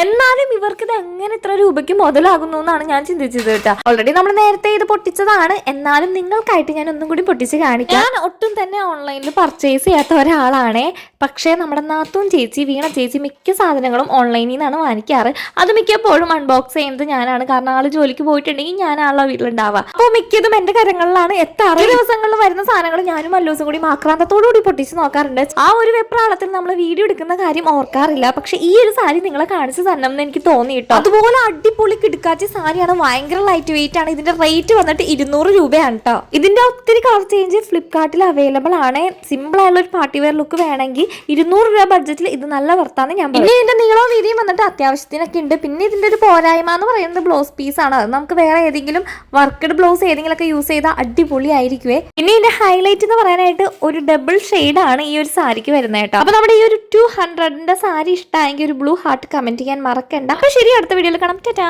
എന്നാലും ഇവർക്ക് ഇത് എങ്ങനെ ഇത്ര രൂപയ്ക്ക് മുതലാകുന്നു എന്നാണ് ഞാൻ ചിന്തിച്ചത് കേട്ടോ. ഓൾറെഡി നമ്മൾ നേരത്തെ ഇത് പൊട്ടിച്ചതാണ്, എന്നാലും നിങ്ങൾക്കായിട്ട് ഞാൻ ഒന്നും കൂടി പൊട്ടിച്ച് കാണിക്കാം. ഞാൻ ഒട്ടും തന്നെ ഓൺലൈനിൽ പർച്ചേസ് ചെയ്യാത്ത ഒരാളാണേ. പക്ഷേ നമ്മുടെ നാത്തൂൻ ചേച്ചി, വീണ ചേച്ചി മിക്ക സാധനങ്ങളും ഓൺലൈനിൽ നിന്നാണ് വാങ്ങിക്കാറ്. അത് മിക്കപ്പോഴും അൺബോക്സ് ചെയ്യുന്നത് ഞാനാണ്. കാരണം ആള് ജോലിക്ക് പോയിട്ടുണ്ടെങ്കിൽ ഞാനാണല്ലോ വീട്ടിലുണ്ടാവുക. അപ്പോൾ മിക്കതും എന്റെ കരങ്ങളിലാണ് എത്താറ്. ദിവസങ്ങളിൽ വരുന്ന സാധനങ്ങൾ ഞാനും മല്ലൂസും കൂടി ആക്രാന്തത്തോടുകൂടി പൊട്ടിച്ച് നോക്കാറുണ്ട്. ആ ഒരു വെപ്രാളത്തിൽ നമ്മൾ വീഡിയോ എടുക്കുന്ന കാര്യം ഓർക്കാറില്ല. പക്ഷെ ഈ ഒരു സാരി നിങ്ങളെ കാണിച്ചു തരണം എന്ന് എനിക്ക് തോന്നിയിട്ടോ. അതുപോലെ അടിപൊളി കിടക്കാച്ച സാരിയാണ്, ഭയങ്കര ലൈറ്റ് വെയിറ്റ് ആണ്. ഇതിന്റെ റേറ്റ് വന്നിട്ട് 200 രൂപയാണ് കേട്ടോ. ഇതിന്റെ ഒത്തിരി കളർ ചേഞ്ച് ഫ്ലിപ്കാർട്ടിൽ അവൈലബിൾ ആണ്. സിമ്പിൾ ആയുള്ള ഒരു പാർട്ടി വെയർ ലുക്ക് വേണമെങ്കിൽ 200 രൂപ ബഡ്ജറ്റിൽ ഇത് നല്ല വർത്താണ് ഞാൻ പറയുന്നത്. ഇതിന്റെ നീളവും വീതിയും വന്നിട്ട് അത്യാവശ്യത്തിനൊക്കെ ഉണ്ട്. പിന്നെ ഇതിന്റെ ഒരു പോരായ്മ എന്ന് പറയുന്നത് ബ്ലൗസ് പീസ് ആണ്. അത് നമുക്ക് വേറെ ഏതെങ്കിലും വർക്കഡ് ബ്ലൗസ് ഏതെങ്കിലും ഒക്കെ യൂസ് ചെയ്താൽ അടിപൊളി ആയിരിക്കുവേ. പിന്നെ ഇതിന്റെ ഹൈലൈറ്റ് എന്ന് പറയാനായിട്ട് ഒരു ഡബിൾ ഷെയ്ഡ് ആണ് ഈ ഒരു സാരിക്ക് വരുന്നത് കേട്ടോ. അപ്പൊ നമ്മുടെ ഈ ഒരു 200ന്റെ സാരി ഇഷ്ടമായെങ്കിൽ ഒരു ബ്ലൂ ഹാർട്ട് കമന്റ് ചെയ്യാൻ മറക്കണ്ട. അപ്പൊ ശരി, അടുത്ത വീഡിയോയിൽ കാണാം. ടാറ്റാ.